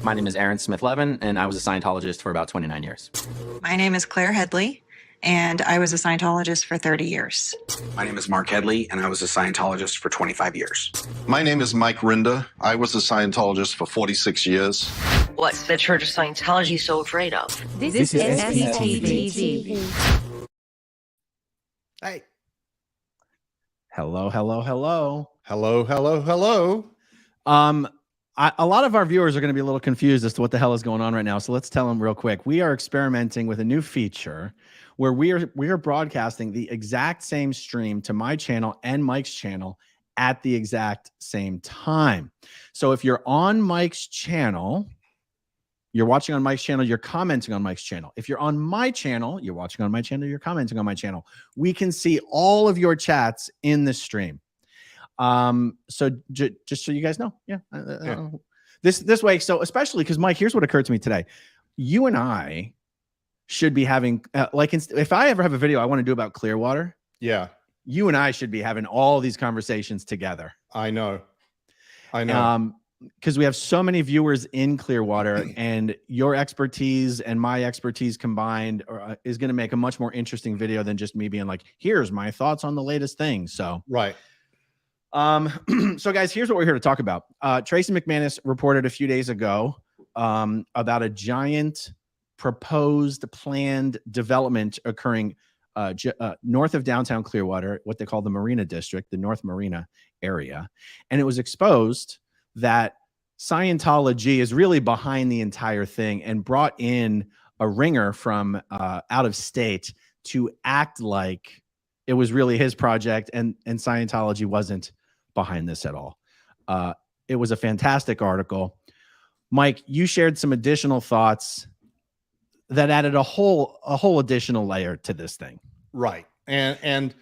My name is Aaron Smith-Levin, and I was a Scientologist for about 29 years. My name is Claire Headley, and I was a Scientologist for 30 years. My name is Mark Headley, and I was a Scientologist for 25 years. My name is Mike Rinder. I was a Scientologist for 46 years. What's the Church of Scientology so afraid of? This is SPTV. Hey. Hello, hello, hello. Hello, hello, hello. A lot of our viewers are going to be a little confused as to what the hell is going on right now. So let's tell them real quick. We are experimenting with a new feature where we are broadcasting the exact same stream to my channel and Mike's channel at the exact same time. So if you're on Mike's channel, you're watching on Mike's channel, you're commenting on Mike's channel. If you're on my channel, you're watching on my channel, you're commenting on my channel. We can see all of your chats in the stream. So just so you guys know, this way. So especially because Mike, here's what occurred to me today. You and I should be having if I ever have a video I want to do about Clearwater, you and I should be having all these conversations together. I know. Because we have so many viewers in Clearwater, and your expertise and my expertise combined is going to make a much more interesting video than just me being like, here's my thoughts on the latest thing. So right. So guys, here's what we're here to talk about. Tracy McManus reported a few days ago about a giant proposed planned development occurring north of downtown Clearwater, what they call the Marina District, the North Marina area. And it was exposed that Scientology is really behind the entire thing and brought in a ringer from out of state to act like it was really his project, and Scientology wasn't behind this at all. It was a fantastic article. Mike, you shared some additional thoughts that added a whole additional layer to this thing. Right. And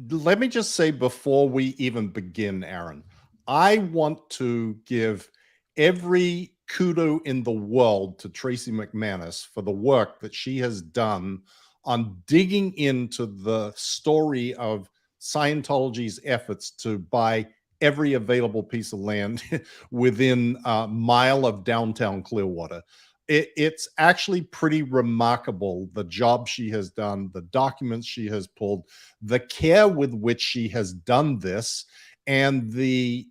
let me just say before we even begin, Aaron, I want to give every kudo in the world to Tracy McManus for the work that she has done on digging into the story of Scientology's efforts to buy every available piece of land within a mile of downtown Clearwater. It's actually pretty remarkable, the job she has done, the documents she has pulled, the care with which she has done this, and the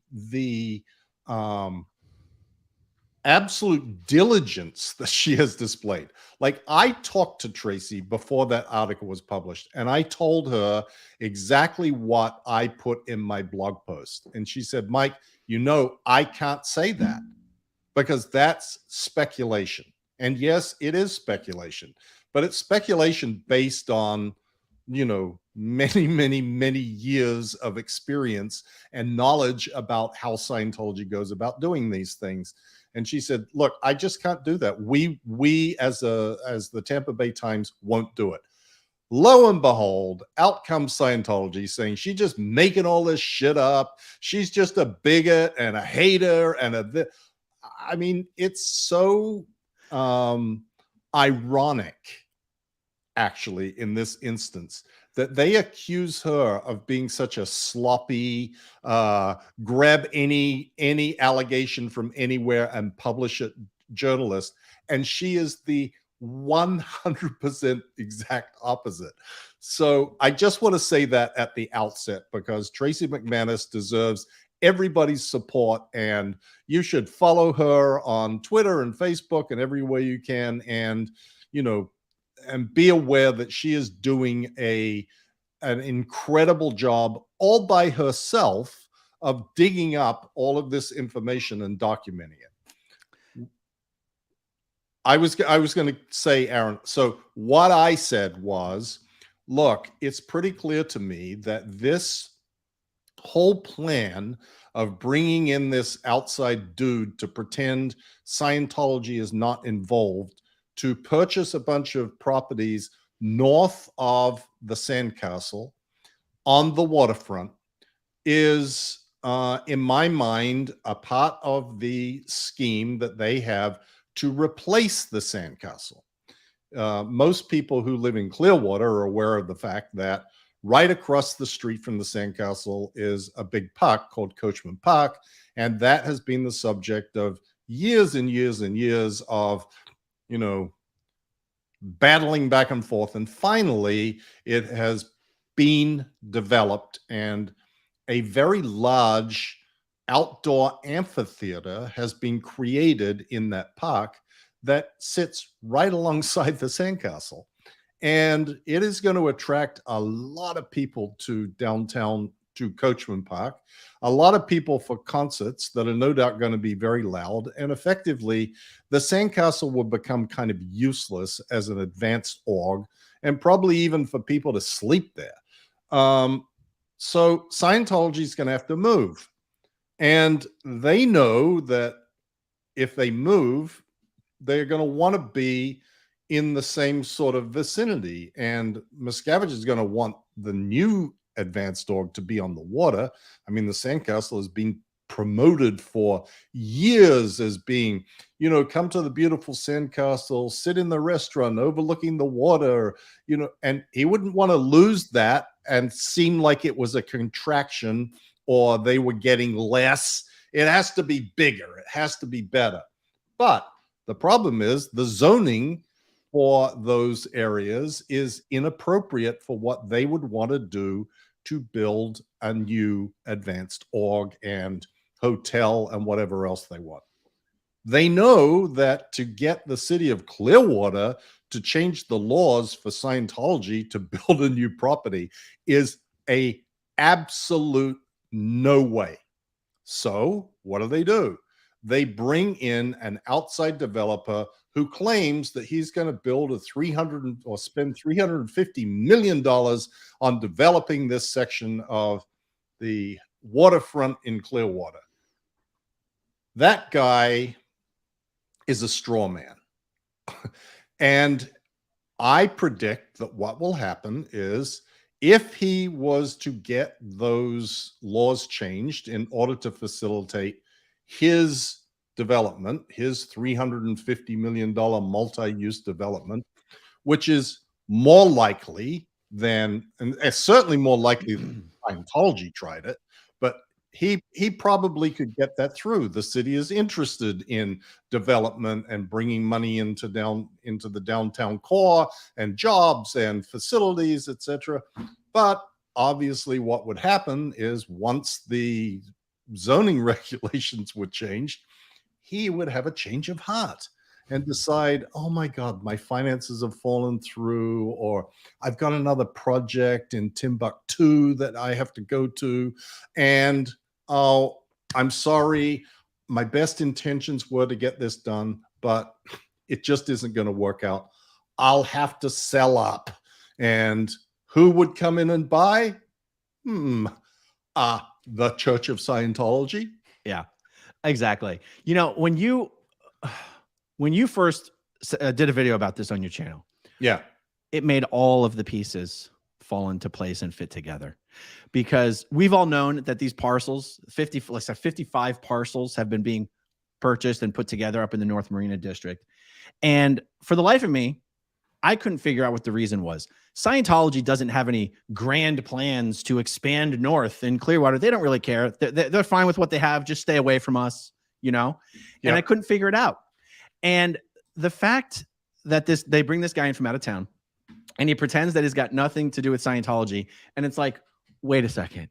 absolute diligence that she has displayed. Like, I talked to Tracy before that article was published, and I told her exactly what I put in my blog post. And she said, Mike, I can't say that because that's speculation. And yes, it is speculation, but it's speculation based on, many, many, many years of experience and knowledge about how Scientology goes about doing these things. And she said, look, I just can't do that. We as the Tampa Bay Times won't do it. Lo and behold, out comes Scientology saying she's just making all this shit up. She's just a bigot and a hater and it's so ironic, actually, in this instance, that they accuse her of being such a sloppy, grab any allegation from anywhere and publish it journalist. And she is the 100% exact opposite. So I just want to say that at the outset, because Tracy McManus deserves everybody's support, and you should follow her on Twitter and Facebook and everywhere you can. And, and be aware that she is doing an incredible job all by herself of digging up all of this information and documenting it. I was going to say, Aaron, so what I said was, look, it's pretty clear to me that this whole plan of bringing in this outside dude to pretend Scientology is not involved, to purchase a bunch of properties north of the sandcastle on the waterfront is, in my mind, a part of the scheme that they have to replace the sandcastle. Most people who live in Clearwater are aware of the fact that right across the street from the sandcastle is a big park called Coachman Park, and that has been the subject of years and years and years of, you know, battling back and forth. And finally, it has been developed, and a very large outdoor amphitheater has been created in that park that sits right alongside the sandcastle. And it is going to attract a lot of people to downtown, to Coachman Park, a lot of people for concerts that are no doubt going to be very loud. And effectively, the sandcastle will become kind of useless as an advanced org, and probably even for people to sleep there. So Scientology is going to have to move. And they know that if they move, they're going to want to be in the same sort of vicinity. And Miscavige is going to want the new advanced org to be on the water. I mean, the sandcastle has been promoted for years as being, you know, come to the beautiful sandcastle, sit in the restaurant overlooking the water, you know, and he wouldn't want to lose that and seem like it was a contraction or they were getting less. It has to be bigger. It has to be better. But the problem is the zoning for those areas is inappropriate for what they would want to do to build a new advanced org and hotel and whatever else they want. They know that to get the city of Clearwater to change the laws for Scientology to build a new property is a absolute no way. So what do? They bring in an outside developer who claims that he's going to build spend $350 million on developing this section of the waterfront in Clearwater. That guy is a straw man. And I predict that what will happen is, if he was to get those laws changed in order to facilitate his development, his $350 million multi-use development, which is more likely than, and it's certainly more likely than Scientology tried it, but he probably could get that through. The city is interested in development and bringing money into the downtown core and jobs and facilities, etc. But obviously what would happen is, once the zoning regulations were changed, he would have a change of heart and decide, oh my God, my finances have fallen through, or I've got another project in Timbuktu that I have to go to. And oh, I'm sorry, my best intentions were to get this done, but it just isn't going to work out. I'll have to sell up. And who would come in and buy? The Church of Scientology. Yeah, exactly. You know, when you first did a video about this on your channel, yeah, it made all of the pieces fall into place and fit together, because we've all known that these parcels, 55 parcels, have been being purchased and put together up in the North Marina district. And for the life of me, I couldn't figure out what the reason was. Scientology doesn't have any grand plans to expand north in Clearwater. They don't really care. They're fine with what they have. Just stay away from us, you know? And I couldn't figure it out. And the fact that they bring this guy in from out of town and he pretends that he's got nothing to do with Scientology. And it's like, wait a second.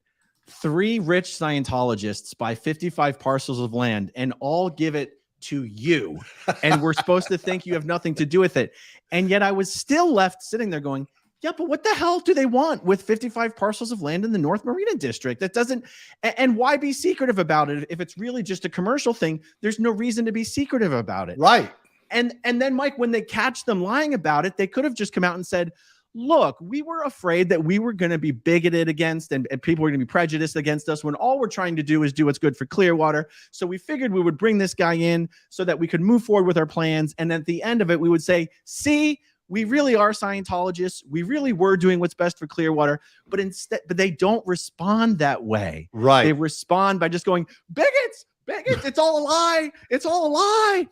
3 rich Scientologists buy 55 parcels of land and all give it to you. And we're supposed to think you have nothing to do with it. And yet I was still left sitting there going, yeah, but what the hell do they want with 55 parcels of land in the North Marina district? That doesn't, and why be secretive about it? If it's really just a commercial thing, there's no reason to be secretive about it. Right. And then, Mike, when they catch them lying about it, they could have just come out and said, look, we were afraid that we were going to be bigoted against and people were going to be prejudiced against us, when all we're trying to do is do what's good for Clearwater. So we figured we would bring this guy in so that we could move forward with our plans. And at the end of it, we would say, see, we really are Scientologists. We really were doing what's best for Clearwater. But they don't respond that way. Right. They respond by just going, bigots, it's all a lie. It's all a lie.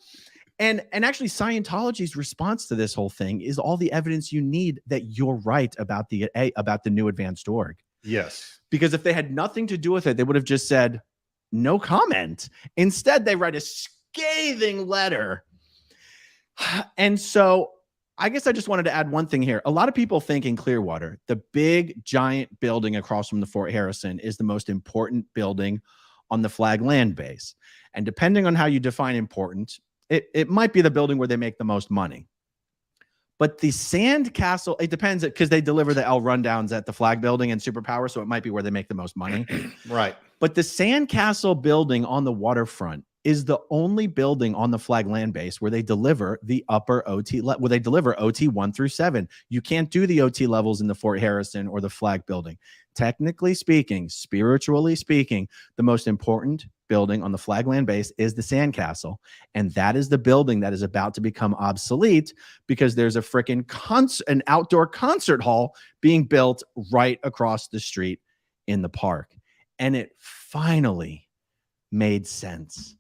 And actually, Scientology's response to this whole thing is all the evidence you need that you're right about the new advanced org. Yes. Because if they had nothing to do with it, they would have just said, no comment. Instead, they write a scathing letter. And so I guess I just wanted to add one thing here. A lot of people think in Clearwater, the big giant building across from the Fort Harrison is the most important building on the Flag Land Base. And depending on how you define important, it might be the building where they make the most money. But the Sand Castle, it depends, because they deliver the L rundowns at the Flag Building and Superpower, so it might be where they make the most money. Right. But the Sand Castle building on the waterfront is the only building on the Flag Land Base where they deliver the upper OT, where they deliver OT 1 through 7. You can't do the OT levels in the Fort Harrison or the Flag Building. Technically speaking, spiritually speaking, the most important building on the Flag Land Base is the Sand Castle, and that is the building that is about to become obsolete because there's a freaking an outdoor concert hall being built right across the street in the park. And it finally made sense.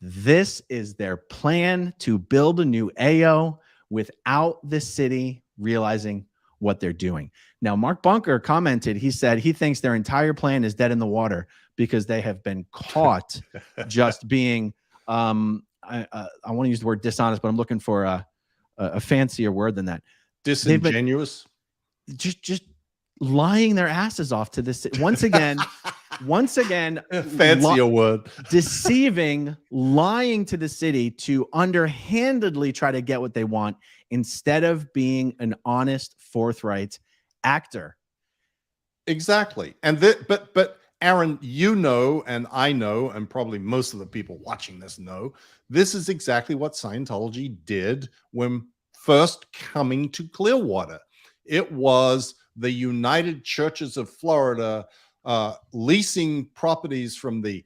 This is their plan to build a new AO without the city realizing what they're doing. Now, Mark Bunker commented, he said he thinks their entire plan is dead in the water because they have been caught just being, I want to use the word dishonest, but I'm looking for a fancier word than that. Disingenuous? Just lying their asses off to this. Once again, fancier word. Deceiving, lying to the city to underhandedly try to get what they want instead of being an honest, forthright actor. Exactly. And but Aaron, you know, and I know, and probably most of the people watching this know, this is exactly what Scientology did when first coming to Clearwater. It was the United Churches of Florida leasing properties from the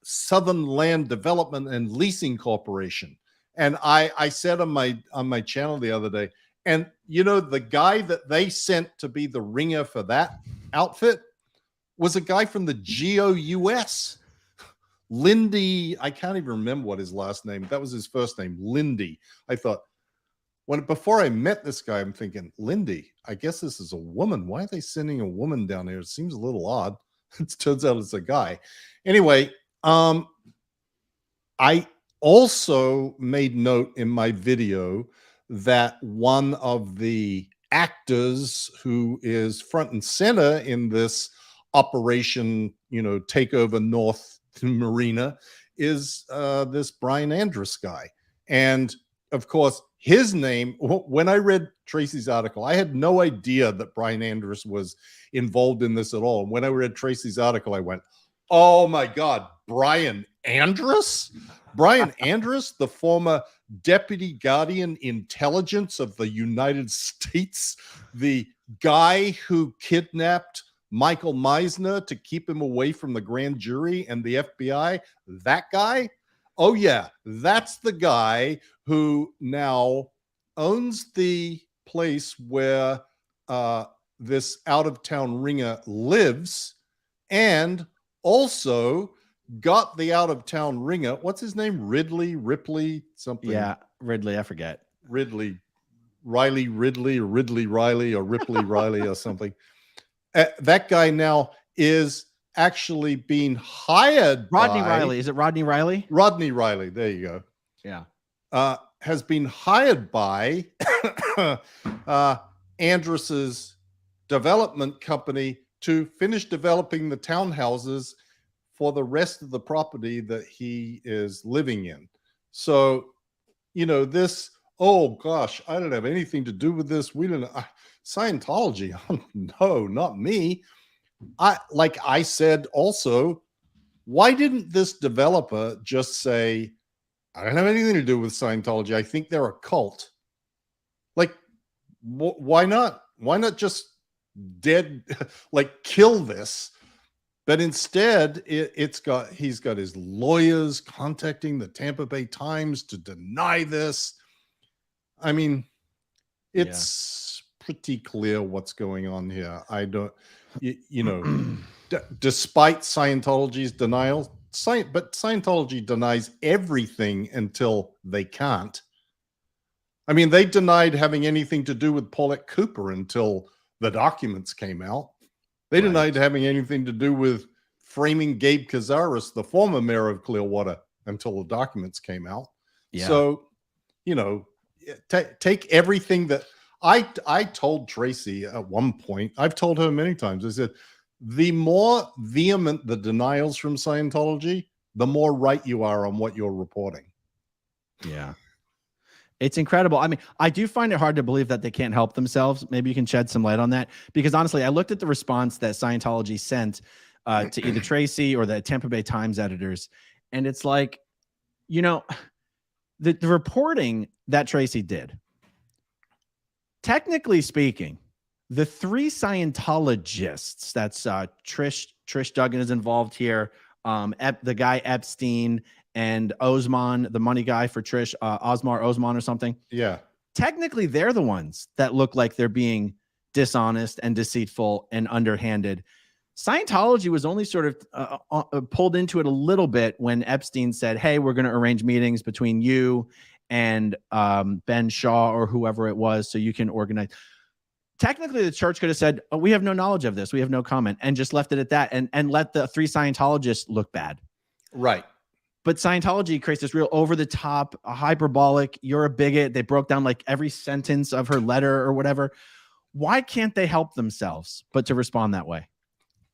Southern Land Development and Leasing Corporation. And I said on my channel the other day, and you know, the guy that they sent to be the ringer for that outfit was a guy from the GOUS. Lindy, I can't even remember what his last name. That was his first name, Lindy. I thought, before I met this guy, I'm thinking, Lindy, I guess this is a woman. Why are they sending a woman down here? It seems a little odd. It turns out it's a guy. Anyway, I also made note in my video that one of the actors who is front and center in this operation, takeover North Marina, is this Brian Andrus guy. And of course, his name, when I read Tracy's article, I had no idea that Brian Andrus was involved in this at all. And when I read Tracy's article, I went, oh my God, Brian Andrus? Brian Andrus, the former Deputy Guardian Intelligence of the United States, the guy who kidnapped Michael Meisner to keep him away from the grand jury and the FBI, that guy? Oh yeah, that's the guy who now owns the place where this out-of-town ringer lives, and also got the out-of-town ringer. What's his name? Ripley, something. Yeah, Ridley. I forget. Ridley Riley, or Ridley Riley, or Ripley Riley, or something. That guy now is actually being hired. Rodney Riley. Is it Rodney Riley? Rodney Riley. There you go. Yeah. Has been hired by Andrus's development company to finish developing the townhouses for the rest of the property that he is living in. So, this, oh gosh, I don't have anything to do with this. We don't, Scientology. No, not me. Like I said also, why didn't this developer just say, I don't have anything to do with Scientology. I think they're a cult. Like, why not? Why not just kill this? But instead, he's got his lawyers contacting the Tampa Bay Times to deny this. I mean, it's pretty clear what's going on here. I don't, despite Scientology's denial, but Scientology denies everything until they can't. I mean, they denied having anything to do with Paulette Cooper until the documents came out. They denied having anything to do with framing Gabe Cazares, the former mayor of Clearwater, until the documents came out. Yeah. So, you know, take everything that I told Tracy at one point. I've told her many times. I said, the more vehement the denials from Scientology, the more right you are on what you're reporting. Yeah. It's incredible. I mean, I do find it hard to believe that they can't help themselves. Maybe you can shed some light on that, because honestly, I looked at the response that Scientology sent to either Tracy or the Tampa Bay Times editors, and it's like, you know, the reporting that Tracy did, technically speaking, the three Scientologists, that's Trish Duggan is involved here, the guy Epstein, and Osman, the money guy for Trish, Osman or something. Yeah. Technically, they're the ones that look like they're being dishonest and deceitful and underhanded. Scientology was only sort of pulled into it a little bit when Epstein said, hey, we're going to arrange meetings between you and Ben Shaw or whoever it was so you can organize. Technically, the church could have said, oh, we have no knowledge of this, we have no comment, and just left it at that, and let the three Scientologists look bad. Right. But Scientology creates this real over-the-top, hyperbolic, you're a bigot. They broke down like every sentence of her letter or whatever. Why can't they help themselves but to respond that way?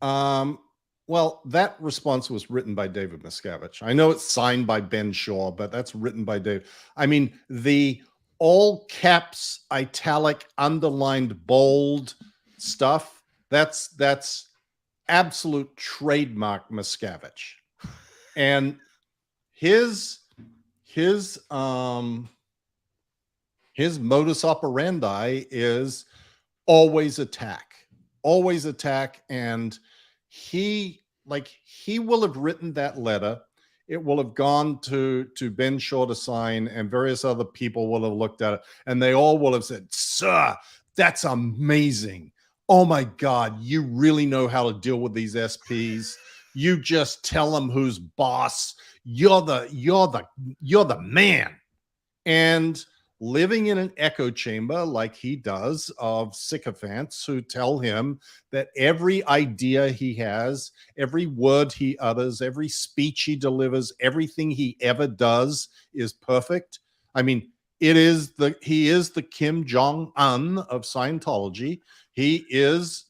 Well, that response was written by David Miscavige. I know it's signed by Ben Shaw, but that's written by Dave. I mean, the all caps, italic, underlined, bold stuff, that's absolute trademark Miscavige. And his modus operandi is always attack. And he will have written that letter. It will have gone to Ben Shaw to sign, and various other people will have looked at it, and they all will have said, sir, that's amazing. Oh my God, you really know how to deal with these SPs. You just tell them who's boss. You're the man. And living in an echo chamber like he does of sycophants who tell him that every idea he has, every word he utters, every speech he delivers, everything he ever does is perfect. I mean, he is the Kim Jong-un of Scientology. He is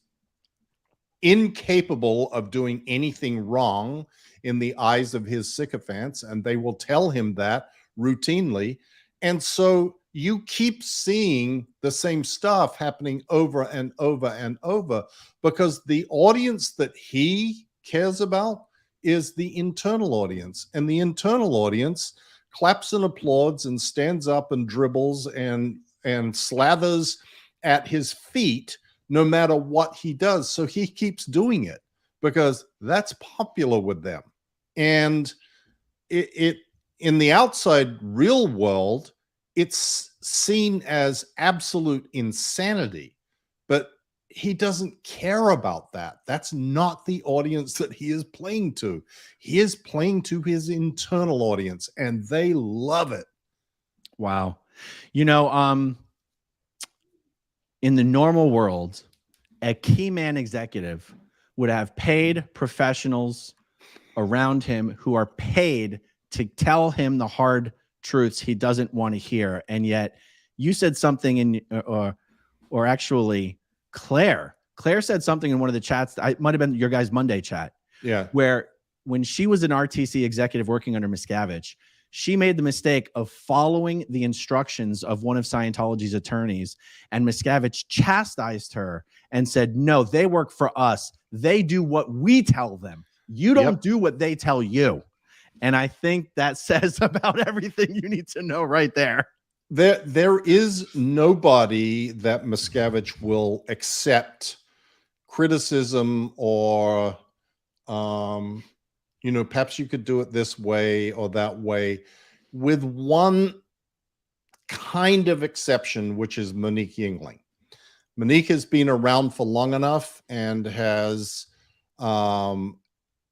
incapable of doing anything wrong in the eyes of his sycophants, and they will tell him that routinely. And so you keep seeing the same stuff happening over and over and over, because the audience that he cares about is the internal audience, and the internal audience claps and applauds and stands up and dribbles and slathers at his feet no matter what he does. So he keeps doing it because that's popular with them. And it in the outside real world, it's seen as absolute insanity, but he doesn't care about that. That's not the audience that he is playing to. He is playing to his internal audience, and they love it. Wow. You know, in the normal world, a key man executive would have paid professionals around him who are paid to tell him the hard truths he doesn't want to hear. And yet you said something in, or actually Claire said something in one of the chats. It might've been your guys' Monday chat. Yeah. Where when she was an RTC executive working under Miscavige, she made the mistake of following the instructions of one of Scientology's attorneys, and Miscavige chastised her and said, no, they work for us. They do what we tell them. You don't do what they tell you. And I think that says about everything you need to know right there. There is nobody that Miscavige will accept criticism or, perhaps you could do it this way or that way, with one kind of exception, which is Monique Yingling. Monique has been around for long enough and has,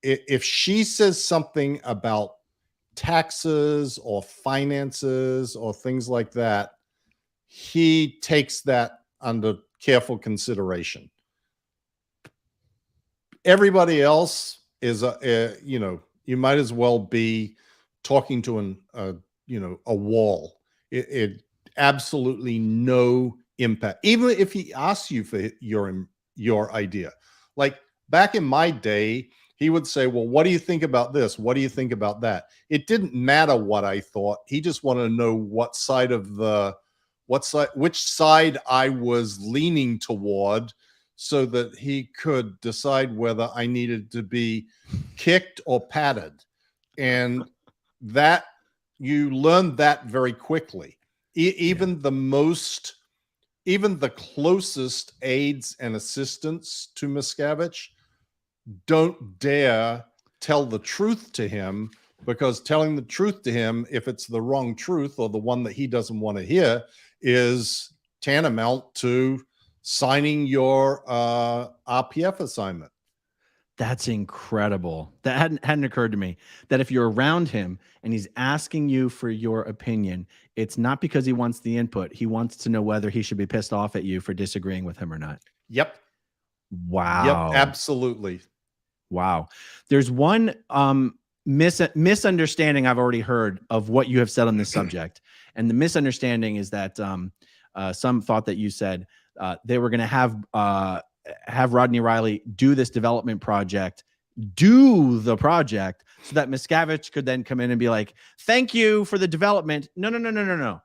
if she says something about taxes or finances or things like that, he takes that under careful consideration. Everybody else is, you might as well be talking to a wall. It absolutely no impact. Even if he asks you for your idea, like back in my day, he would say, well, what do you think about this? What do you think about that? It didn't matter what I thought. He just wanted to know which side I was leaning toward, so that he could decide whether I needed to be kicked or patted. And that, you learn that very quickly. Even the closest aides and assistants to Miscavige don't dare tell the truth to him, because telling the truth to him, if it's the wrong truth or the one that he doesn't want to hear, is tantamount to signing your RPF assignment. That's incredible. That hadn't occurred to me, that if you're around him and he's asking you for your opinion, it's not because he wants the input. He wants to know whether he should be pissed off at you for disagreeing with him or not. Yep. Wow. Yep, absolutely. Wow. There's one misunderstanding I've already heard of what you have said on this subject. And the misunderstanding is that some thought that you said they were going to have Rodney Riley do this development project, so that Miscavige could then come in and be like, thank you for the development. No.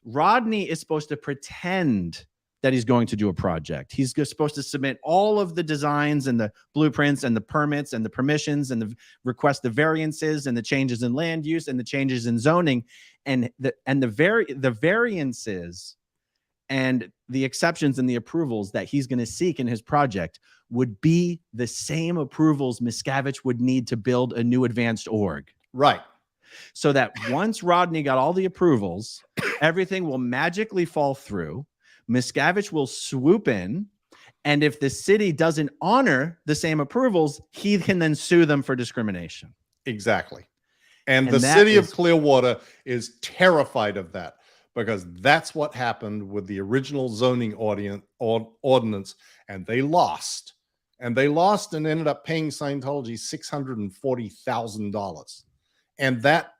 Rodney is supposed to pretend that he's going to do a project. He's supposed to submit all of the designs and the blueprints and the permits and the permissions and the request the variances and the changes in land use and the changes in zoning, and the variances and the exceptions and the approvals that he's going to seek in his project would be the same approvals Miscavige would need to build a new advanced org. Right. So that once Rodney got all the approvals, everything will magically fall through. Miscavige will swoop in, and if the city doesn't honor the same approvals, he can then sue them for discrimination. Exactly. And the city of Clearwater is terrified of that, because that's what happened with the original zoning ordinance, and they lost. And ended up paying Scientology $640,000. And that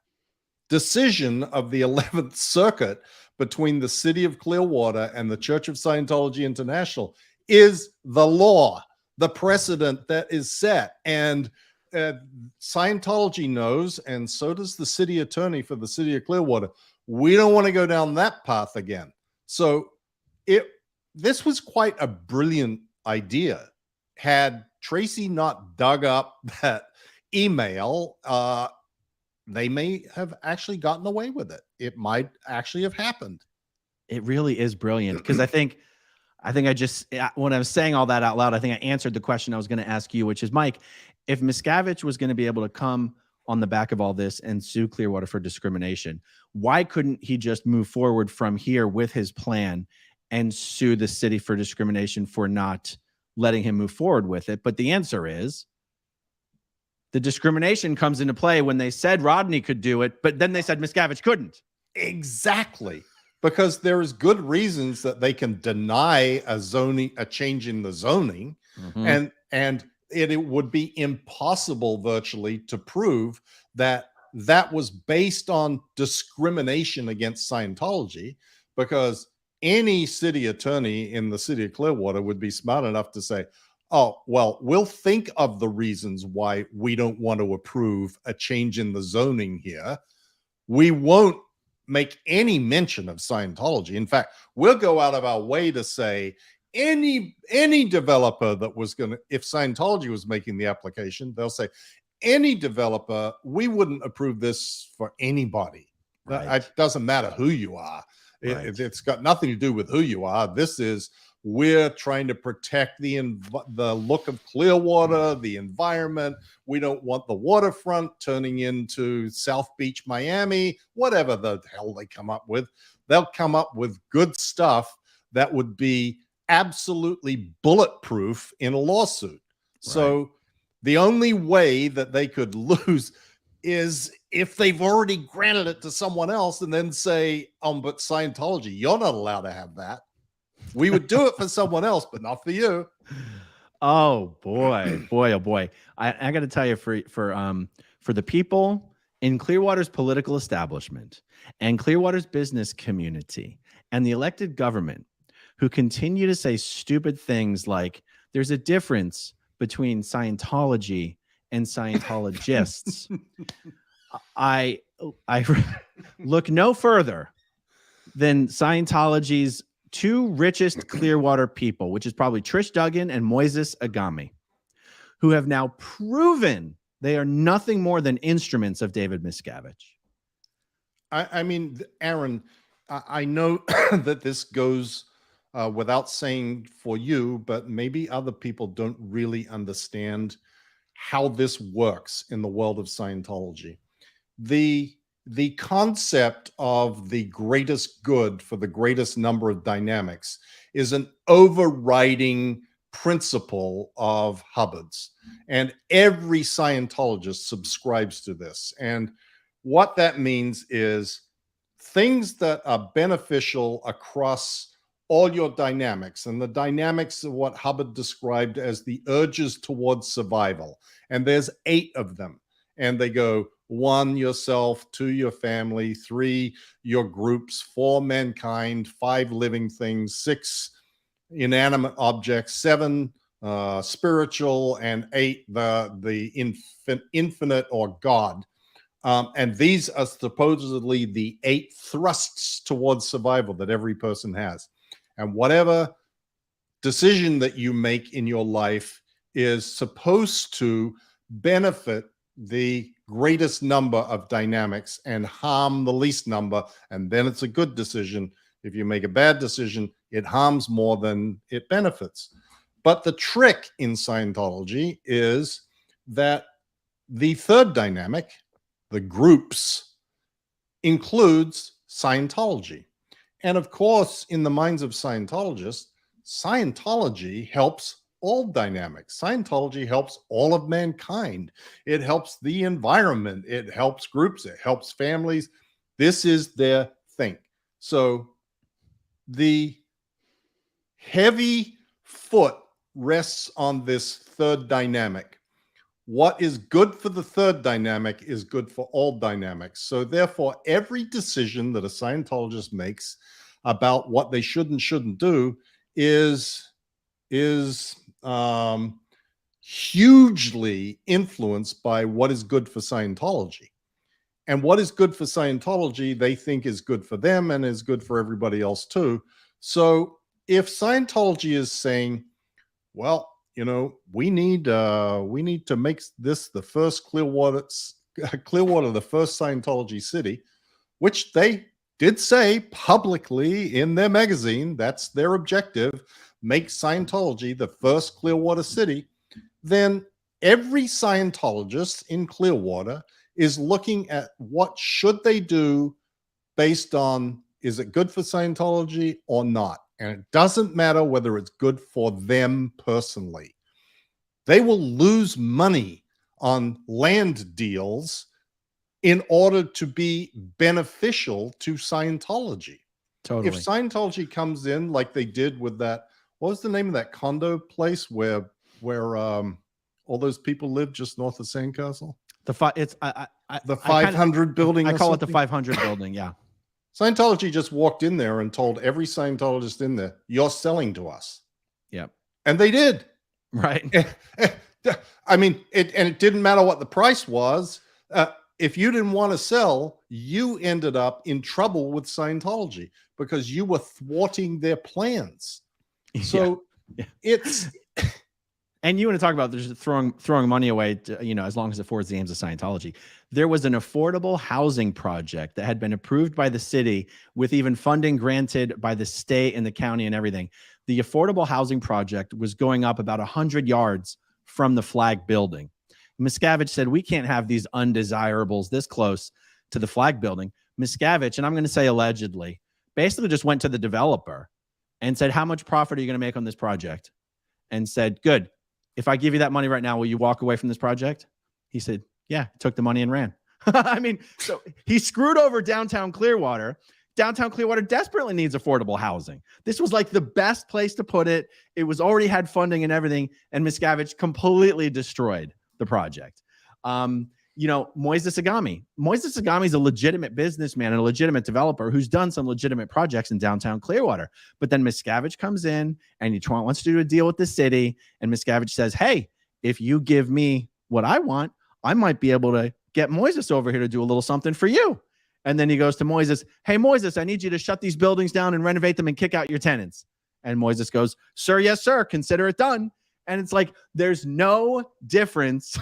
decision of the 11th Circuit between the city of Clearwater and the Church of Scientology International is the law, the precedent that is set. And Scientology knows, and so does the city attorney for the city of Clearwater, we don't want to go down that path again. So this was quite a brilliant idea. Had Tracy not dug up that email, they may have actually gotten away with it. It might actually have happened. It really is brilliant, because I think I just, when I was saying all that out loud, I think I answered the question I was going to ask you, which is, Mike, if Miscavige was going to be able to come on the back of all this and sue Clearwater for discrimination, why couldn't he just move forward from here with his plan and sue the city for discrimination for not letting him move forward with it? But the answer is, the discrimination comes into play when they said Rodney could do it, but then they said Miscavige couldn't. Exactly. Because there is good reasons that they can deny a change in the zoning, and it would be impossible virtually to prove that that was based on discrimination against Scientology, because any city attorney in the city of Clearwater would be smart enough to say, oh, well, we'll think of the reasons why we don't want to approve a change in the zoning here. We won't make any mention of Scientology. In fact, we'll go out of our way to say any developer that was going to, if Scientology was making the application, they'll say, any developer, we wouldn't approve this for anybody. Right. It doesn't matter who you are. Right. It's got nothing to do with who you are. This is, we're trying to protect the look of Clearwater, the environment. We don't want the waterfront turning into South Beach, Miami, whatever the hell they come up with. They'll come up with good stuff that would be absolutely bulletproof in a lawsuit. Right. So the only way that they could lose is if they've already granted it to someone else and then say, but Scientology, you're not allowed to have that. We would do it for someone else, but not for you. Oh boy, oh boy. I got to tell you, for the people in Clearwater's political establishment and Clearwater's business community and the elected government who continue to say stupid things like there's a difference between Scientology and Scientologists. I look no further than Scientology's two richest Clearwater people, which is probably Trish Duggan and Moises Agami, who have now proven they are nothing more than instruments of David Miscavige. I mean, Aaron, I know that this goes without saying for you, but maybe other people don't really understand how this works in the world of Scientology. The concept of the greatest good for the greatest number of dynamics is an overriding principle of Hubbard's, and every Scientologist subscribes to this. And what that means is things that are beneficial across all your dynamics, and the dynamics of what Hubbard described as the urges towards survival. And there's 8 of them. And they go 1, yourself, 2, your family, 3, your groups, 4, mankind, 5, living things, 6, inanimate objects, 7, spiritual, and 8, the infinite or God. And these are supposedly the 8 thrusts towards survival that every person has. And whatever decision that you make in your life is supposed to benefit the greatest number of dynamics and harm the least number. And then it's a good decision. If you make a bad decision, it harms more than it benefits. But the trick in Scientology is that the third dynamic, the groups, includes Scientology. And of course, in the minds of Scientologists, Scientology helps all dynamics. Scientology helps all of mankind. It helps the environment. It helps groups. It helps families. This is their thing. So the heavy foot rests on this third dynamic. What is good for the third dynamic is good for all dynamics. So therefore, every decision that a Scientologist makes about what they should and shouldn't do is hugely influenced by what is good for Scientology. And what is good for Scientology, they think is good for them and is good for everybody else too. So if Scientology is saying, well, you know, we need to make this the first Clearwater, the first Scientology city, which they did say publicly in their magazine, that's their objective, make Scientology the first Clearwater city, then every Scientologist in Clearwater is looking at what should they do based on, is it good for Scientology or not? And it doesn't matter whether it's good for them personally. They will lose money on land deals in order to be beneficial to Scientology. Totally. If Scientology comes in like they did with that, what was the name of that condo place where all those people live just north of Sandcastle? The 500 building. I call it the 500 building. Yeah. Scientology just walked in there and told every Scientologist in there, "You're selling to us." Yep. And they did. Right. I mean, it didn't matter what the price was. If you didn't want to sell, you ended up in trouble with Scientology because you were thwarting their plans. So it's. And you want to talk about just throwing money away, to, you know, as long as it forwards the aims of Scientology. There was an affordable housing project that had been approved by the city with even funding granted by the state and the county and everything. The affordable housing project was going up about 100 yards from the flag building. Miscavige said, we can't have these undesirables this close to the flag building. Miscavige, and I'm going to say allegedly, basically just went to the developer and said, how much profit are you going to make on this project? And said, good. If I give you that money right now, will you walk away from this project? He said, yeah, took the money and ran. I mean, so he screwed over downtown Clearwater. Downtown Clearwater desperately needs affordable housing. This was like the best place to put it. It was already had funding and everything. And Miscavige completely destroyed the project. Moises Agami. Moises Agami is a legitimate businessman and a legitimate developer who's done some legitimate projects in downtown Clearwater. But then Miscavige comes in and he wants to do a deal with the city. And Miscavige says, hey, if you give me what I want, I might be able to get Moises over here to do a little something for you. And then he goes to Moises, hey, Moises, I need you to shut these buildings down and renovate them and kick out your tenants. And Moises goes, sir, yes, sir, consider it done. And it's like, there's no difference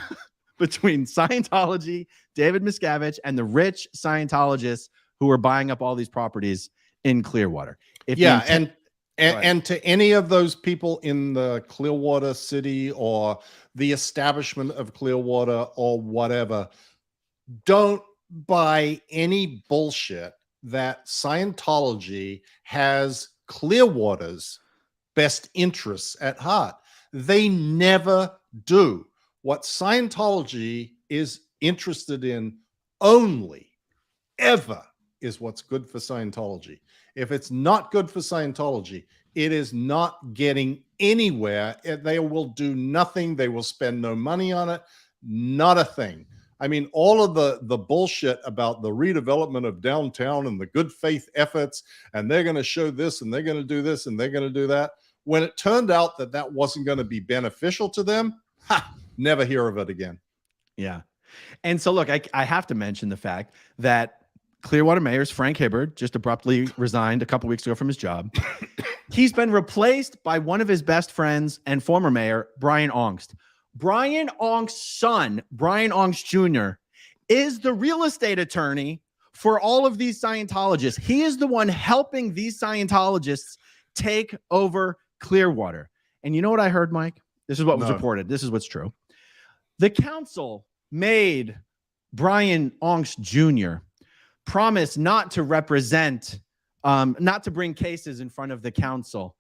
between Scientology, David Miscavige, and the rich Scientologists who are buying up all these properties in Clearwater. And to any of those people in the Clearwater City or the establishment of Clearwater or whatever, don't buy any bullshit that Scientology has Clearwater's best interests at heart. They never do. What Scientology is interested in only, ever, is what's good for Scientology. If it's not good for Scientology, it is not getting anywhere. They will do nothing. They will spend no money on it. Not a thing. I mean, all of the bullshit about the redevelopment of downtown and the good faith efforts, and they're going to show this, and they're going to do this, and they're going to do that. When it turned out that that wasn't going to be beneficial to them, never hear of it again. Yeah. And so, look, I have to mention the fact that Clearwater Mayor's Frank Hibbard just abruptly resigned a couple weeks ago from his job. He's been replaced by one of his best friends and former mayor, Brian Ongst. Brian Ongst's son, Brian Ongst Jr., is the real estate attorney for all of these Scientologists. He is the one helping these Scientologists take over Clearwater. And you know what I heard, Mike? This is what was reported. This is what's true. The council made Brian Ongst Jr. promise not to represent, not to bring cases in front of the council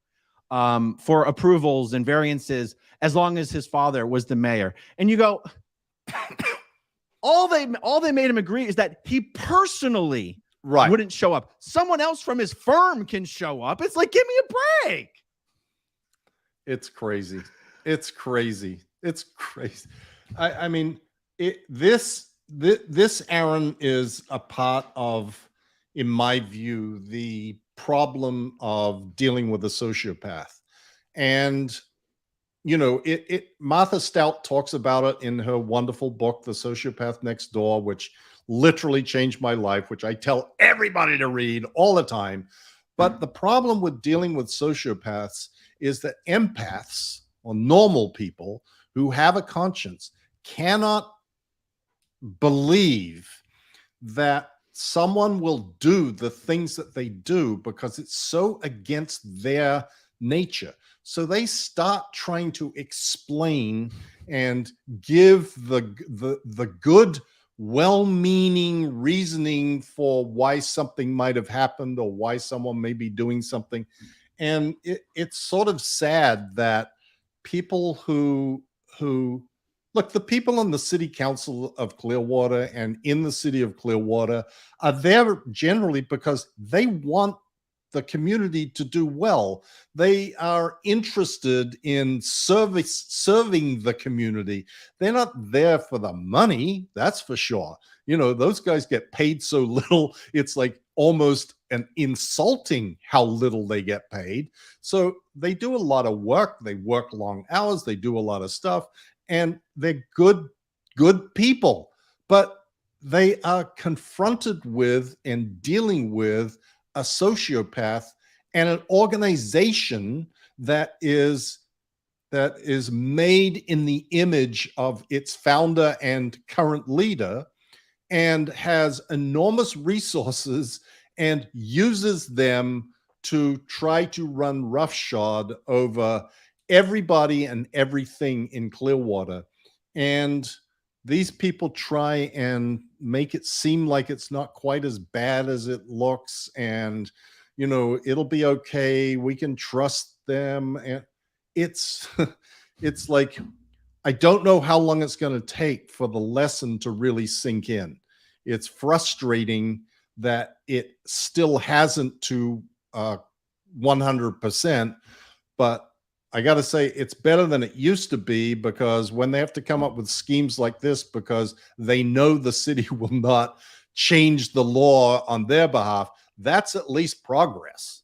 for approvals and variances as long as his father was the mayor. And you go, all they made him agree is that he personally wouldn't show up. Someone else from his firm can show up. It's like, give me a break. It's crazy. It's crazy. It's crazy. I mean, this, Aaron, is a part of, in my view, the problem of dealing with a sociopath. And, Martha Stout talks about it in her wonderful book, The Sociopath Next Door, which literally changed my life, which I tell everybody to read all the time. But the problem with dealing with sociopaths is that empaths, or normal people who have a conscience, cannot believe that someone will do the things that they do because it's so against their nature. So they start trying to explain and give the good, well-meaning reasoning for why something might have happened or why someone may be doing something. And it's sort of sad that people who look, the people on the city council of Clearwater and in the city of Clearwater are there generally because they want the community to do well. They are interested in serving the community. They're not there for the money, that's for sure. Those guys get paid so little, it's like almost an insulting how little they get paid. So they do a lot of work. They work long hours. They do a lot of stuff. And they're good people, but they are confronted with and dealing with a sociopath and an organization that is made in the image of its founder and current leader and has enormous resources and uses them to try to run roughshod over everybody and everything in Clearwater. And these people try and make it seem like it's not quite as bad as it looks. And, it'll be okay. We can trust them. And it's like, I don't know how long it's going to take for the lesson to really sink in. It's frustrating that it still hasn't to 100%, but I got to say it's better than it used to be, because when they have to come up with schemes like this because they know the city will not change the law on their behalf, that's at least progress.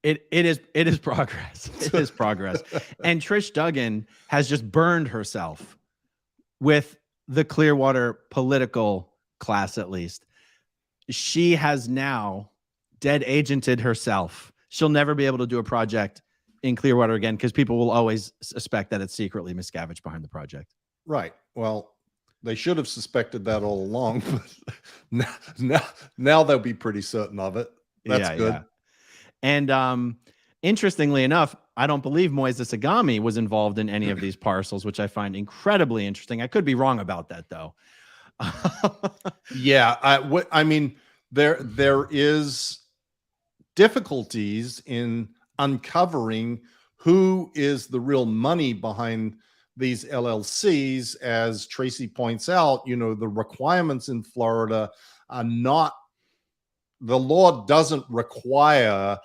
It is progress. It is progress. And Trish Duggan has just burned herself with the Clearwater political class, at least. She has now dead agented herself. She'll never be able to do a project in Clearwater again, because people will always suspect that it's secretly Miscavige behind the project. Right. Well, they should have suspected that all along, but now they'll be pretty certain of it. That's good. Yeah. And interestingly enough, I don't believe Moises Agami was involved in any of these parcels, which I find incredibly interesting. I could be wrong about that, though. Yeah, I mean, there is difficulties in uncovering who is the real money behind these LLCs. As Tracy points out, the requirements in Florida are not, the law doesn't require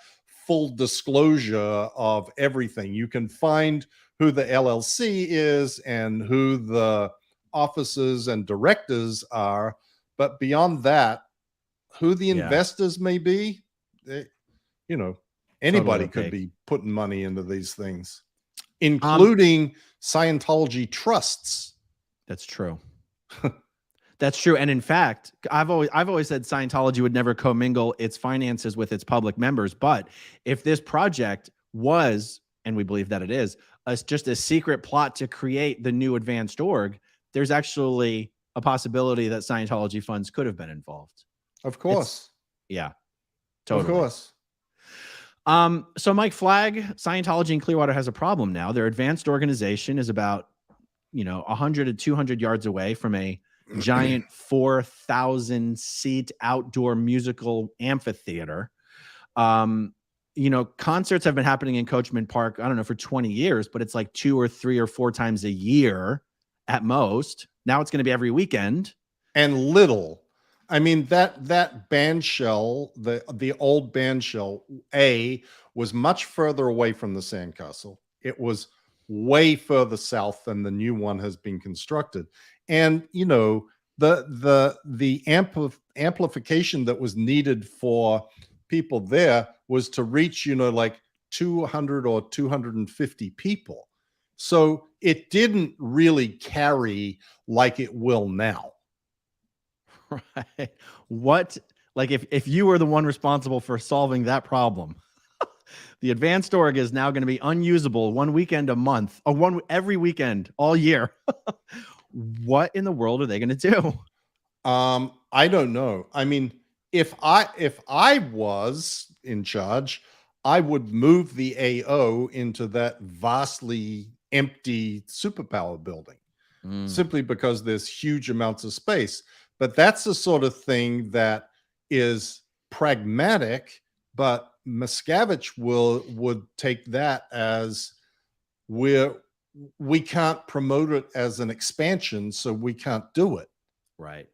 full disclosure of everything. You can find who the LLC is and who the officers and directors are, but beyond that, who the investors may be, anybody could be putting money into these things, including Scientology trusts. That's true. That's true. And in fact, I've always said Scientology would never commingle its finances with its public members. But if this project was, and we believe that it is, just a secret plot to create the new advanced org, there's actually a possibility that Scientology funds could have been involved. Of course. Yeah, totally. Of course. So Mike Flagg, Scientology in Clearwater has a problem now. Their advanced organization is about, 100 to 200 yards away from a giant 4,000 seat outdoor musical amphitheater. Concerts have been happening in Coachman Park, I don't know, for 20 years, but it's like 2 or 3 or 4 times a year at most. Now it's going to be every weekend. And little. I mean, that band shell, the old band shell, was much further away from the sandcastle. It was way further south than the new one has been constructed. And, the amplification that was needed for people there was to reach, like 200 or 250 people. So it didn't really carry like it will now. Right. What, like if you were the one responsible for solving that problem, the advanced org is now going to be unusable one weekend a month, or every weekend all year. What in the world are they going to do? I don't know. I mean, if I was in charge, I would move the AO into that vastly empty superpower building, simply because there's huge amounts of space. But that's the sort of thing that is pragmatic, but Miscavige would take that as we can't promote it as an expansion, so we can't do it. Right.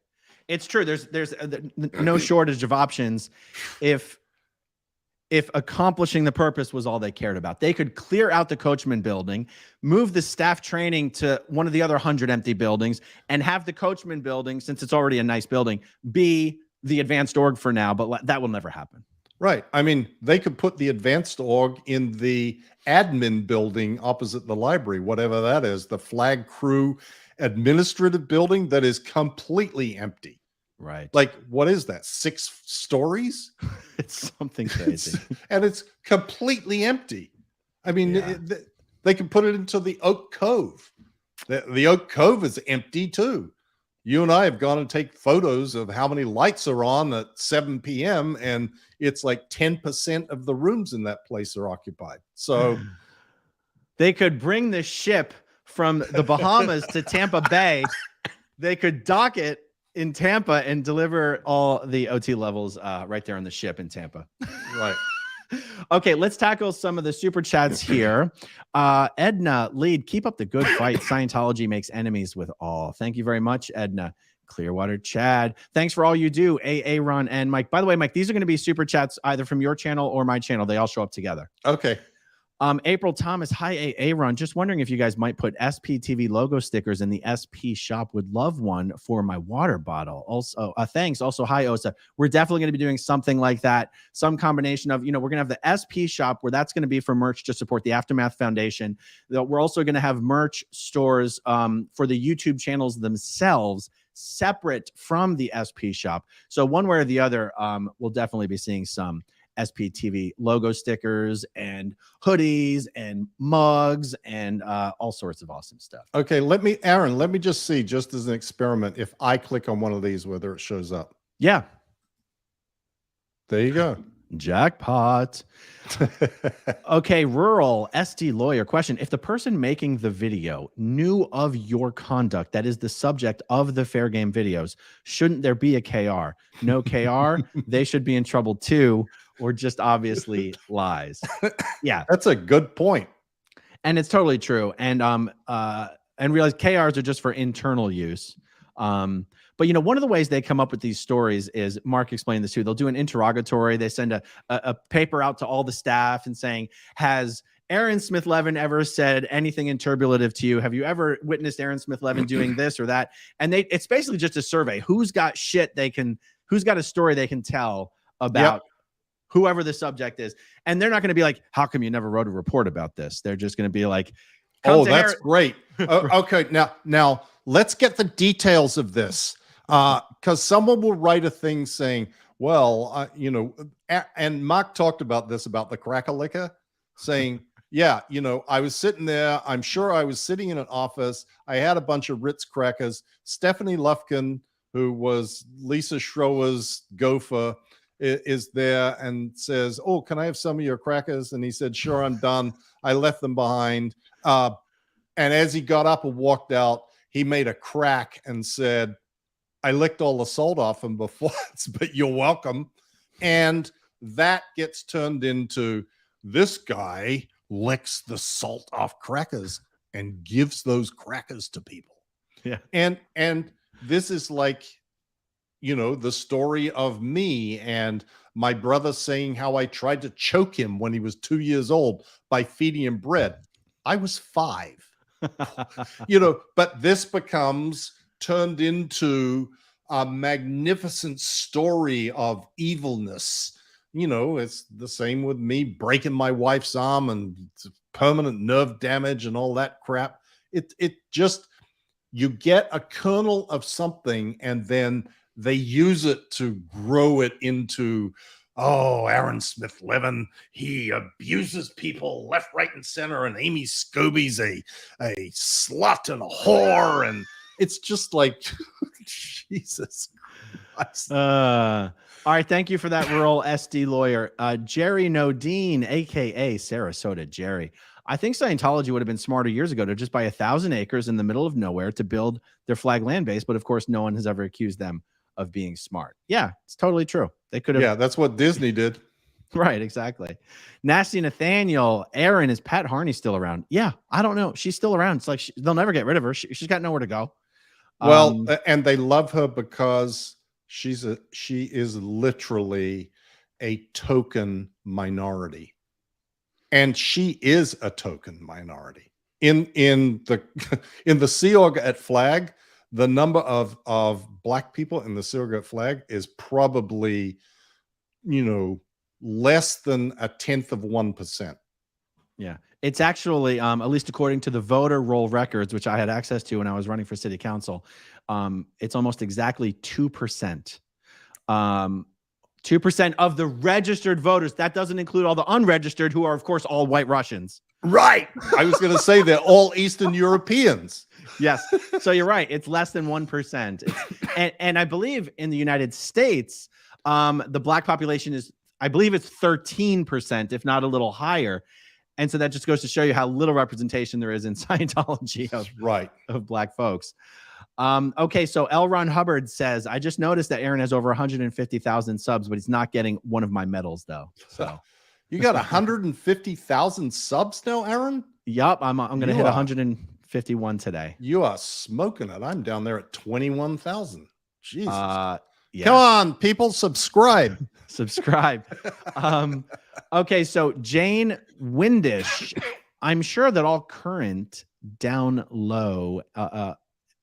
It's true. There's no shortage of options. If accomplishing the purpose was all they cared about, they could clear out the Coachman building, move the staff training to one of the other 100 empty buildings, and have the Coachman building, since it's already a nice building, be the advanced org for now. But that will never happen. Right. I mean, they could put the advanced org in the admin building opposite the library, whatever that is, the flag crew administrative building that is completely empty. Right. Like, what is that? 6 stories? It's something crazy. And it's completely empty. I mean, they can put it into the Oak Cove. The Oak Cove is empty too. You and I have gone and take photos of how many lights are on at 7 p.m. and it's like 10% of the rooms in that place are occupied. So they could bring the ship from the Bahamas to Tampa Bay. They could dock it in Tampa and deliver all the OT levels right there on the ship in Tampa. Right. Okay, let's tackle some of the super chats here. Edna, lead, keep up the good fight. Scientology makes enemies with all. Thank you very much, Edna. Clearwater Chad, thanks for all you do. Ron and Mike. By the way, Mike, these are going to be super chats either from your channel or my channel. They all show up together. Okay. April Thomas, hi, Aaron. Just wondering if you guys might put SPTV logo stickers in the SP shop. Would love one for my water bottle. Also, thanks. Also, hi, Osa. We're definitely going to be doing something like that. Some combination of, we're going to have the SP shop where that's going to be for merch to support the Aftermath Foundation. We're also going to have merch stores for the YouTube channels themselves, separate from the SP shop. So one way or the other, we'll definitely be seeing some SPTV logo stickers and hoodies and mugs and all sorts of awesome stuff. Okay, Aaron, let me just see, just as an experiment, if I click on one of these, whether it shows up. Yeah. There you go. Jackpot. Okay, rural SD lawyer question. If the person making the video knew of your conduct, that is the subject of the fair game videos, shouldn't there be a KR? No KR, they should be in trouble too, or just obviously lies. Yeah. That's a good point. And it's totally true. And realize KRs are just for internal use. But one of the ways they come up with these stories is, Mark explained this too, they'll do an interrogatory. They send a paper out to all the staff and saying, has Aaron Smith-Levin ever said anything interpolative to you? Have you ever witnessed Aaron Smith-Levin doing this or that? And it's basically just a survey. Who's got who's got a story they can tell about whoever the subject is. And they're not going to be like, how come you never wrote a report about this? They're just going to be like, oh, that's great. Okay. Now let's get the details of this. Because someone will write a thing saying, well, and Mark talked about this, about the cracker liquor, saying, yeah, I was sitting there. I'm sure I was sitting in an office. I had a bunch of Ritz crackers. Stephanie Lufkin, who was Lisa Schroer's gopher, is there and says, oh, can I have some of your crackers? And he said, sure, I'm done. I left them behind. And as he got up and walked out, he made a crack and said, I licked all the salt off him before, but you're welcome. And that gets turned into, this guy licks the salt off crackers and gives those crackers to people. Yeah. And this is like, the story of me and my brother saying how I tried to choke him when he was 2 years old by feeding him bread. I was 5. But this becomes turned into a magnificent story of evilness. It's the same with me breaking my wife's arm and permanent nerve damage and all that crap. It just, you get a kernel of something and then they use it to grow it into, oh, Aaron Smith-Levin, he abuses people left, right, and center, and Amy Scobie's a slut and a whore, and it's just like, Jesus Christ. All right, thank you for that, rural SD lawyer. Jerry Nodine, a.k.a. Sarasota Jerry. I think Scientology would have been smarter years ago to just buy 1,000 acres in the middle of nowhere to build their flag land base, but of course, no one has ever accused them of being smart. Yeah, it's totally true. They could have. Yeah, that's what Disney did. Right, exactly. Nasty Nathaniel, Aaron, is Pat Harney still around? Yeah, I don't know. She's still around. It's like they'll never get rid of her. She's got nowhere to go. Well, and they love her because she is literally a token minority, and she is a token minority in the Sea Org at Flag. The number of black people in the Sea Org at Flag is probably, less than 0.1%. Yeah, it's actually, at least according to the voter roll records, which I had access to when I was running for city council, it's almost exactly 2%. 2% of the registered voters. That doesn't include all the unregistered, who are, of course, all white Russians. Right. I was going to say they're all Eastern Europeans. Yes. So you're right. It's less than 1%. And I believe in the United States, the black population is, I believe it's 13%, if not a little higher. And so that just goes to show you how little representation there is in Scientology of black folks. Okay, so L. Ron Hubbard says, I just noticed that Aaron has over 150,000 subs, but he's not getting one of my medals, though. So you got 150,000 subs now, Aaron? Yup, I'm going to hit 151 today. You are smoking it. I'm down there at 21,000. Jesus. Yeah. Come on, people, subscribe. Subscribe. Okay, so Jane Windish, I'm sure that all current down low,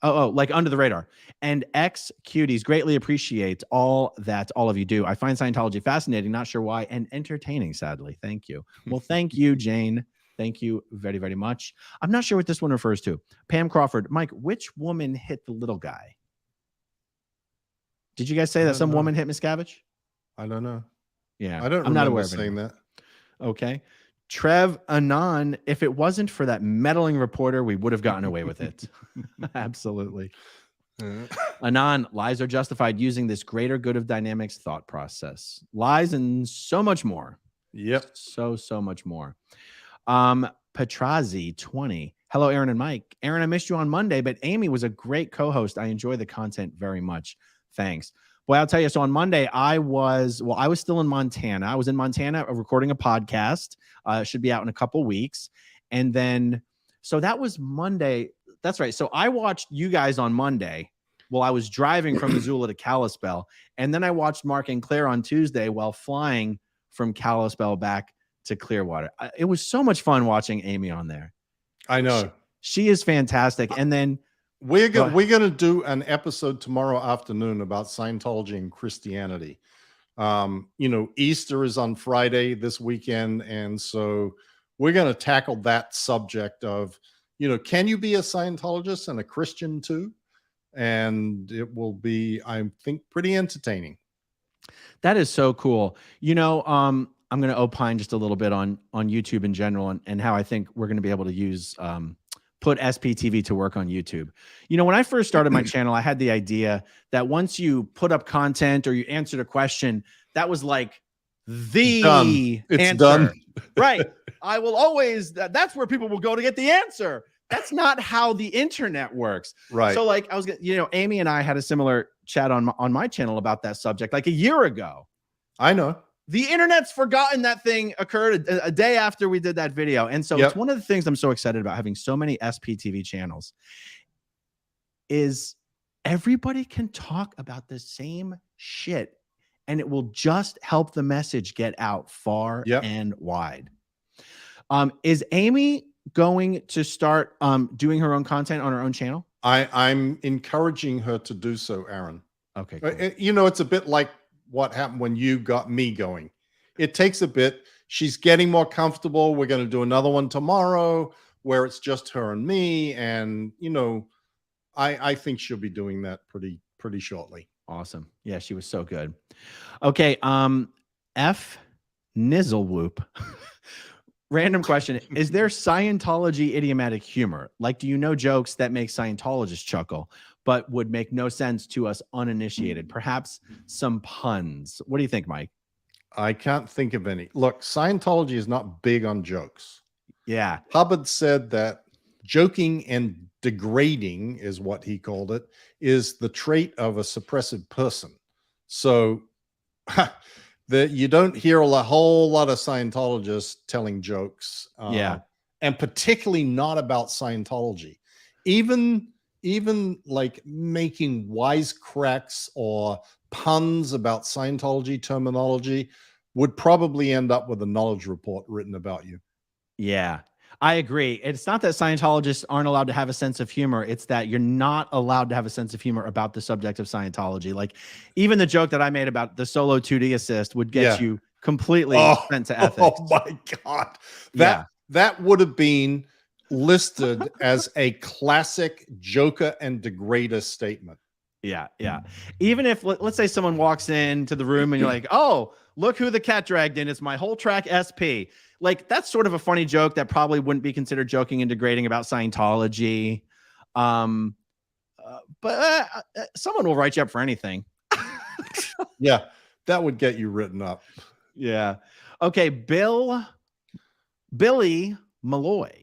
like under the radar, and ex cuties greatly appreciate all that all of you do. I find Scientology fascinating, not sure why, and entertaining, sadly. Thank you. Well, thank you, Jane. Thank you very, very much. I'm not sure what this one refers to. Pam Crawford, Mike, which woman hit the little guy? Did you guys say that some woman hit Miscavige? I don't know. Yeah, I don't I'm not remember aware of saying anyone. that. Okay. Trev Anon, if it wasn't for that meddling reporter, we would have gotten away with it. Absolutely. Anon, lies are justified using this greater good of dynamics thought process. Lies and so much more. Yep. So much more. Petrazi 20. Hello, Aaron and Mike. Aaron, I missed you on Monday, but Amy was a great co-host. I enjoy the content very much. Thanks. Boy, I'll tell you. So on Monday, I was still in Montana. I was in Montana recording a podcast. Should be out in a couple weeks. And then, so that was Monday. That's right. So I watched you guys on Monday while I was driving from Missoula to Kalispell. And then I watched Mark and Claire on Tuesday while flying from Kalispell back to Clearwater. It was so much fun watching Amy on there. I know. She is fantastic. And then we're gonna do an episode tomorrow afternoon about Scientology and Christianity. Easter is on Friday this weekend, and so we're gonna tackle that subject of, can you be a Scientologist and a Christian too? And it will be, I think, pretty entertaining. That is so cool. I'm going to opine just a little bit on YouTube in general and how I think we're going to be able to use put SPTV to work on YouTube. When I first started my channel, I had the idea that once you put up content or you answered a question, that was like the answer. Done. Right. I will always, that's where people will go to get the answer. That's not how the internet works. Right. So like I was, Amy and I had a similar chat on my channel about that subject like a year ago. I know. The internet's forgotten that thing occurred a day after we did that video. And so It's one of the things I'm so excited about having so many SPTV channels is everybody can talk about the same shit and it will just help the message get out far and wide. Is Amy going to start doing her own content on her own channel? I'm encouraging her to do so, Aaron. Okay. Cool. It's a bit like what happened when you got me going. It takes a bit. She's getting more comfortable. We're going to do another one tomorrow where it's just her and me. And, I think she'll be doing that pretty shortly. Awesome. Yeah, she was so good. Okay. F Nizzlewhoop. Random question. Is there Scientology idiomatic humor? Like, do you know jokes that make Scientologists chuckle, but would make no sense to us uninitiated? Perhaps some puns. What do you think, Mike? I can't think of any. Look, Scientology is not big on jokes. Yeah. Hubbard said that joking and degrading is what he called it, is the trait of a suppressive person. So you don't hear a whole lot of Scientologists telling jokes. And particularly not about Scientology. Even like making wisecracks or puns about Scientology terminology would probably end up with a knowledge report written about you. Yeah, I agree. It's not that Scientologists aren't allowed to have a sense of humor. It's that you're not allowed to have a sense of humor about the subject of Scientology. Like even the joke that I made about the solo 2D assist would get you completely sent to ethics. Oh my God. That would have been listed as a classic joker and degrader statement. Yeah. Even if, let's say someone walks into the room and you're like, oh, look who the cat dragged in. It's my whole track SP. Like, that's sort of a funny joke that probably wouldn't be considered joking and degrading about Scientology. But someone will write you up for anything. Yeah, that would get you written up. Yeah. Okay, Billy Malloy.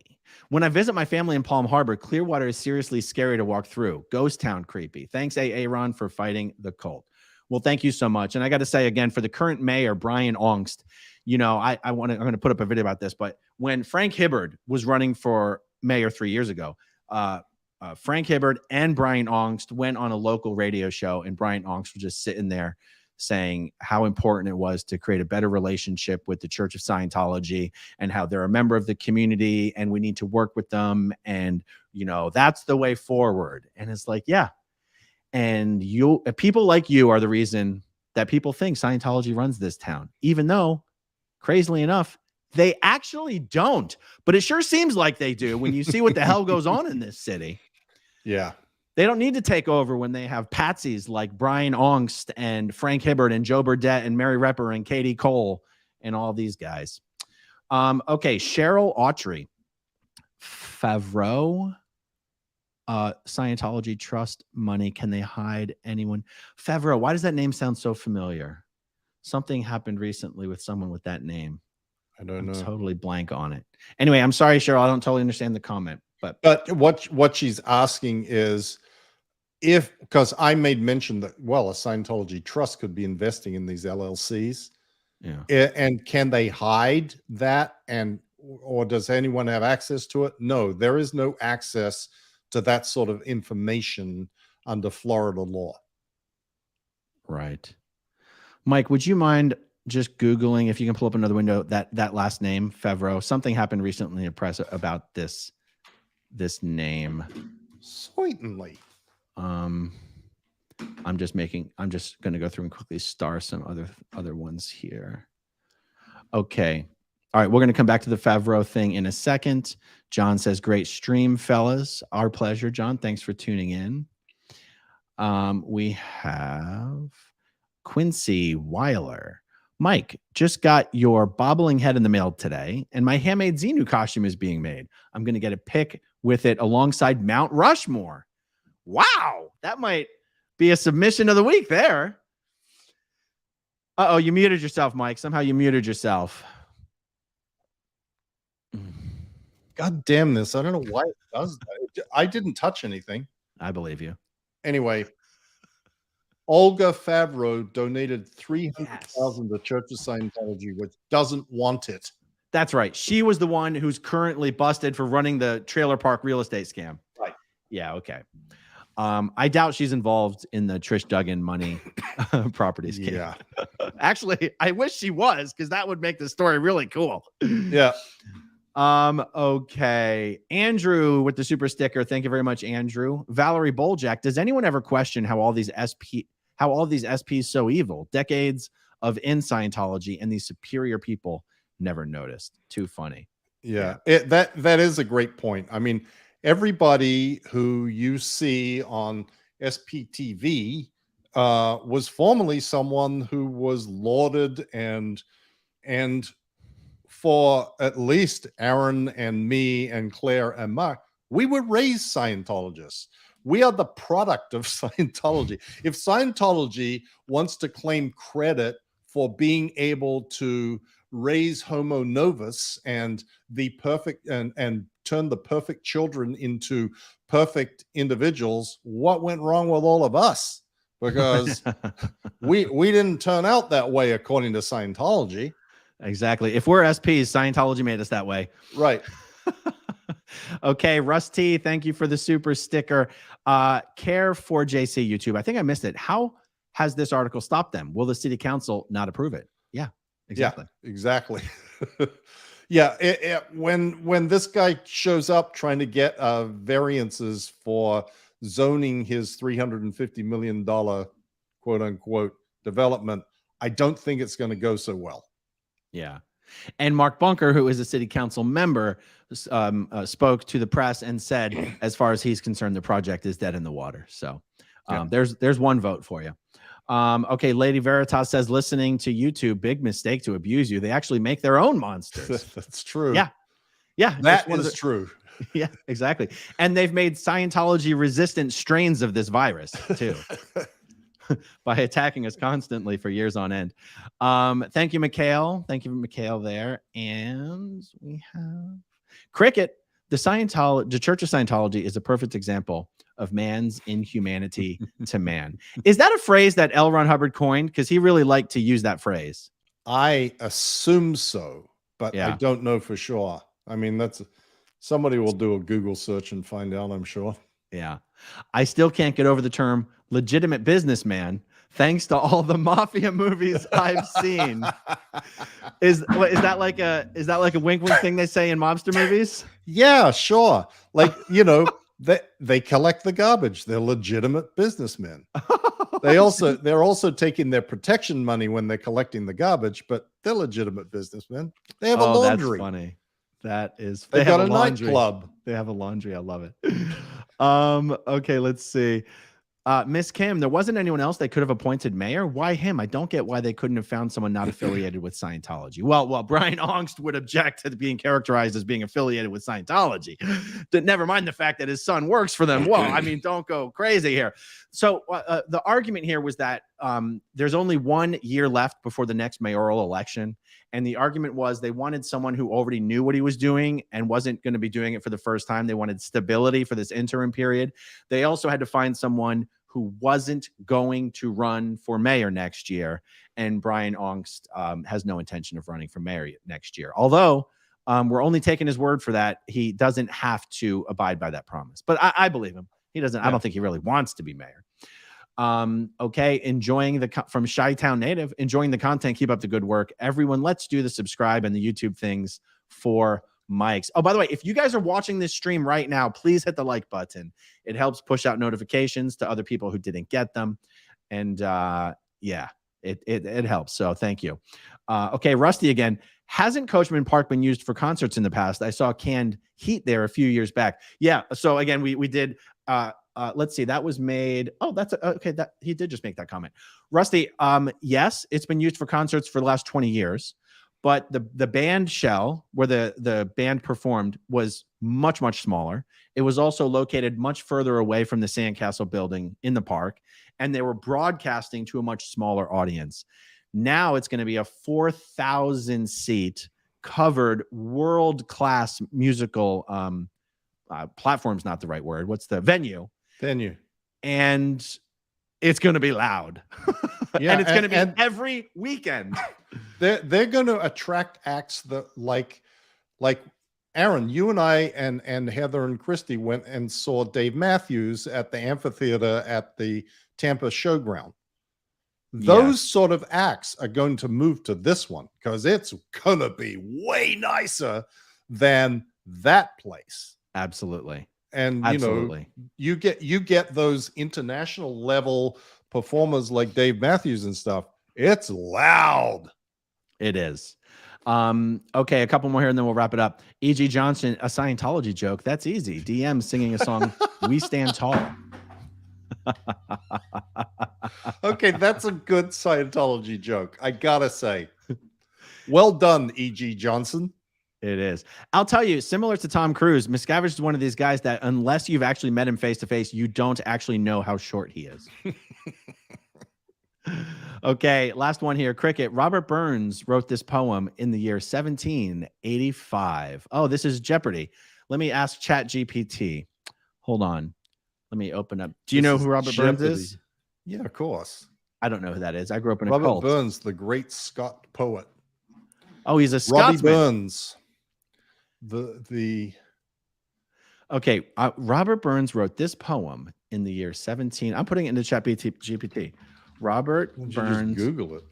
When I visit my family in Palm Harbor, Clearwater is seriously scary to walk through. Ghost town creepy. Thanks, Aaron, for fighting the cult. Well, thank you so much. And I got to say again, for the current mayor, Brian Ongst, I'm going to put up a video about this, but when Frank Hibbard was running for mayor 3 years ago, Frank Hibbard and Brian Ongst went on a local radio show, and Brian Ongst was just sitting there saying how important it was to create a better relationship with the Church of Scientology and how they're a member of the community and we need to work with them. And, that's the way forward. And it's like, yeah. And people like you are the reason that people think Scientology runs this town, even though, crazily enough, they actually don't. But it sure seems like they do when you see what the hell goes on in this city. Yeah. They don't need to take over when they have patsies like Brian Ongst and Frank Hibbert and Joe Burdett and Mary Repper and Katie Cole and all these guys. Okay, Cheryl Autry. Favreau. Scientology trust money. Can they hide anyone? Favreau. Why does that name sound so familiar? Something happened recently with someone with that name. I don't know. Totally blank on it. Anyway, I'm sorry, Cheryl. I don't totally understand the comment. But what she's asking is because I made mention that, well, a Scientology trust could be investing in these LLCs. Yeah. And can they hide that? Or does anyone have access to it? No, there is no access to that sort of information under Florida law. Right. Mike, would you mind just Googling, if you can pull up another window, that last name, Favreau? Something happened recently in the press about this name. Certainly. I'm just going to go through and quickly star some other ones here. Okay. All right. We're going to come back to the Favreau thing in a second. John says, great stream, fellas. Our pleasure, John. Thanks for tuning in. We have Quincy Weiler. Mike, just got your bobbling head in the mail today, and my handmade Xenu costume is being made. I'm going to get a pic with it alongside Mount Rushmore. Wow, that might be a submission of the week there. Uh-oh, you muted yourself, Mike. Somehow you muted yourself. God damn this. I don't know why it does that. I didn't touch anything. I believe you. Anyway, Olga Favreau donated $300,000 to Church of Scientology, which doesn't want it. That's right. She was the one who's currently busted for running the trailer park real estate scam. Right. Yeah, okay. I doubt she's involved in the Trish Duggan money properties scam. Yeah. Actually, I wish she was, because that would make the story really cool. Yeah. Okay. Andrew with the super sticker. Thank you very much, Andrew. Valerie Boljak. Does anyone ever question how all these SPs so evil? Decades of in Scientology and these superior people never noticed. Too funny. Yeah. That is a great point. I mean, everybody who you see on SPTV was formerly someone who was lauded and for at least Aaron and me and Claire and Mark, we were raised Scientologists. We are the product of Scientology. If Scientology wants to claim credit for being able to raise Homo novus and the perfect and turn the perfect children into perfect individuals, what went wrong with all of us? Because we didn't turn out that way according to Scientology. Exactly. If we're SPs, Scientology made us that way. Right. Okay, Rusty, thank you for the super sticker. Care for JC YouTube. I think I missed it. How has this article stopped them? Will the city council not approve it? Yeah, exactly. Yeah, exactly. Yeah, when this guy shows up trying to get variances for zoning his $350 million quote unquote development, I don't think it's going to go so well. Yeah. And Mark Bunker, who is a city council member, spoke to the press and said, as far as he's concerned, the project is dead in the water. So there's one vote for you. Okay, Lady Veritas says, listening to YouTube, big mistake to abuse you. They actually make their own monsters. That's true. Yeah. Yeah. That is true. Yeah, exactly. And they've made Scientology resistant strains of this virus too. By attacking us constantly for years on end. Thank you, Mikhail. Thank you, Mikhail there. And we have Cricket. The Church of Scientology is a perfect example of man's inhumanity to man. Is that a phrase that L. Ron Hubbard coined? Because he really liked to use that phrase. I assume so, but Yeah. I don't know for sure. I mean, somebody will do a Google search and find out, I'm sure. Yeah. I still can't get over the term legitimate businessman. Thanks to all the mafia movies I've seen. Is that like a wink wink thing they say in mobster movies? Yeah, sure. Like, they collect the garbage. They're legitimate businessmen. They're also taking their protection money when they're collecting the garbage, but they're legitimate businessmen. They have a laundry. That's funny. That is, They've got a laundry. nightclub. They have a laundry. I love it. Okay, let's see. Miss Kim, there wasn't anyone else they could have appointed mayor. Why him? I don't get why they couldn't have found someone not affiliated with Scientology. Well, Brian Ongst would object to being characterized as being affiliated with Scientology. Never mind the fact that his son works for them. Well, I mean, don't go crazy here. So the argument here was that there's only 1 year left before the next mayoral election. And the argument was they wanted someone who already knew what he was doing and wasn't going to be doing it for the first time. They wanted stability for this interim period. They also had to find someone who wasn't going to run for mayor next year. And Brian Ongst has no intention of running for mayor next year. Although we're only taking his word for that. He doesn't have to abide by that promise. But I believe him. He doesn't. Yeah. I don't think he really wants to be mayor. Okay, enjoying from Chi-Town native, enjoying the content. Keep up the good work, everyone. Let's do the subscribe and the YouTube things for Mike's. Oh, by the way, if you guys are watching this stream right now, please hit the like button. It helps push out notifications to other people who didn't get them, and yeah, it helps. So thank you. Okay, Rusty again. Hasn't Coachman Park been used for concerts in the past? I saw Canned Heat there a few years back. Yeah. So again, we did. Let's see, that was made. Oh, that's okay. That he did just make that comment. Rusty, yes, it's been used for concerts for the last 20 years, but the band shell where the band performed was much, much smaller. It was also located much further away from the Sandcastle building in the park, and they were broadcasting to a much smaller audience. Now it's going to be a 4,000 seat covered world-class musical platform's not the right word. What's the venue? And it's going to be loud. Yeah, and it's going to be every weekend. They're going to attract acts that like Aaron, you and I and Heather and Christy went and saw Dave Matthews at the amphitheater at the Tampa Showground. Those sort of acts are going to move to this one because it's going to be way nicer than that place. Absolutely. And absolutely, you get those international level performers like Dave Matthews and stuff. It's loud. It is. Okay, a couple more here and then we'll wrap it up. E.G. Johnson, a Scientology joke. That's easy. DM singing a song, We Stand Tall. Okay, that's a good Scientology joke. I gotta say. Well done, E.G. Johnson. It is. I'll tell you, similar to Tom Cruise, Miscavige is one of these guys that unless you've actually met him face to face, you don't actually know how short he is. Okay, last one here. Cricket. Robert Burns wrote this poem in the year 1785. Oh, this is Jeopardy. Let me ask ChatGPT. Hold on. Let me open up. Do you know who Robert Burns is? Yeah, of course. I don't know who that is. I grew up in a Robert cult. Burns, the great Scot poet. Oh, he's a Scotsman. Robbie Burns. Okay, Robert Burns wrote this poem in the year 17. I'm putting it into ChatGPT. Robert Burns. Just Google it.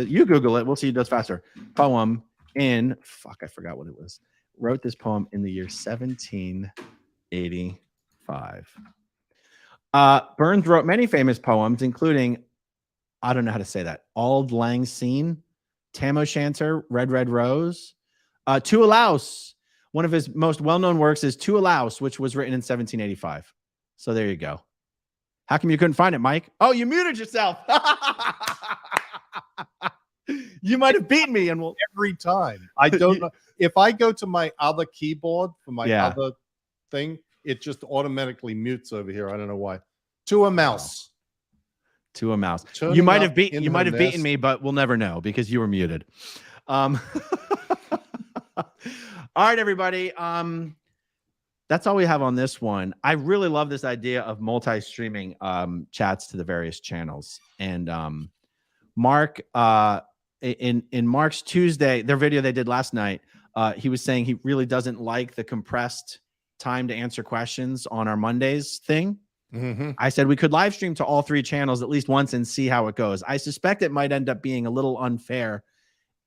You Google it. We'll see who does faster. Poem in I forgot what it was. Wrote this poem in the year 1785. Burns wrote many famous poems, including, I don't know how to say that, Auld Lang Syne, Tam O'Shanter, Red Red Rose, To a Louse. One of his most well-known works is To a Louse, which was written in 1785. So there you go. How come you couldn't find it, Mike? Oh, you muted yourself. You might have beaten me, and every time. I don't know. If I go to my other keyboard for my other thing, it just automatically mutes over here. I don't know why. To a Mouse. To a Mouse. You might have beaten me, but we'll never know because you were muted. All right, everybody. That's all we have on this one. I really love this idea of multi-streaming chats to the various channels. And Mark, in Mark's Tuesday, their video they did last night, he was saying he really doesn't like the compressed time to answer questions on our Mondays thing. I said we could live stream to all 3 channels at least once and see how it goes. I suspect it might end up being a little unfair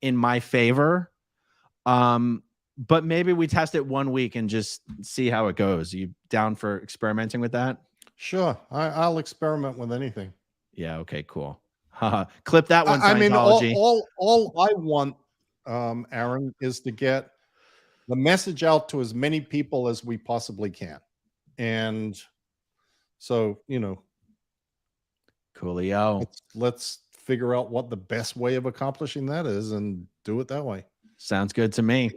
in my favor. But maybe we test it 1 week and just see how it goes. You down for experimenting with that? Sure. I'll experiment with anything. Yeah. Okay, cool. Clip that one. I mean, Scientology. all I want, Aaron, is to get the message out to as many people as we possibly can. And so, you know, Coolio. let's figure out what the best way of accomplishing that is and do it that way. Sounds good to me.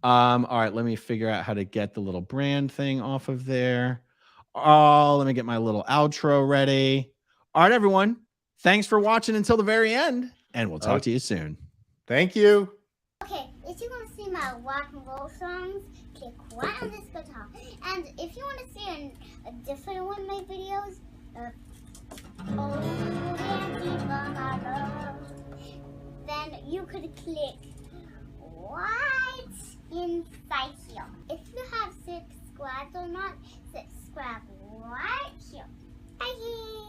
All right, let me figure out how to get the little brand thing off of there. Oh, let me get my little outro ready. All right, everyone. Thanks for watching until the very end, and we'll talk to you soon. Thank you. Okay, if you want to see my rock and roll songs, click right on this guitar. And if you want to see a different one of my videos, then you could click right inside here. If you have subscribed or not, subscribe right here. Bye.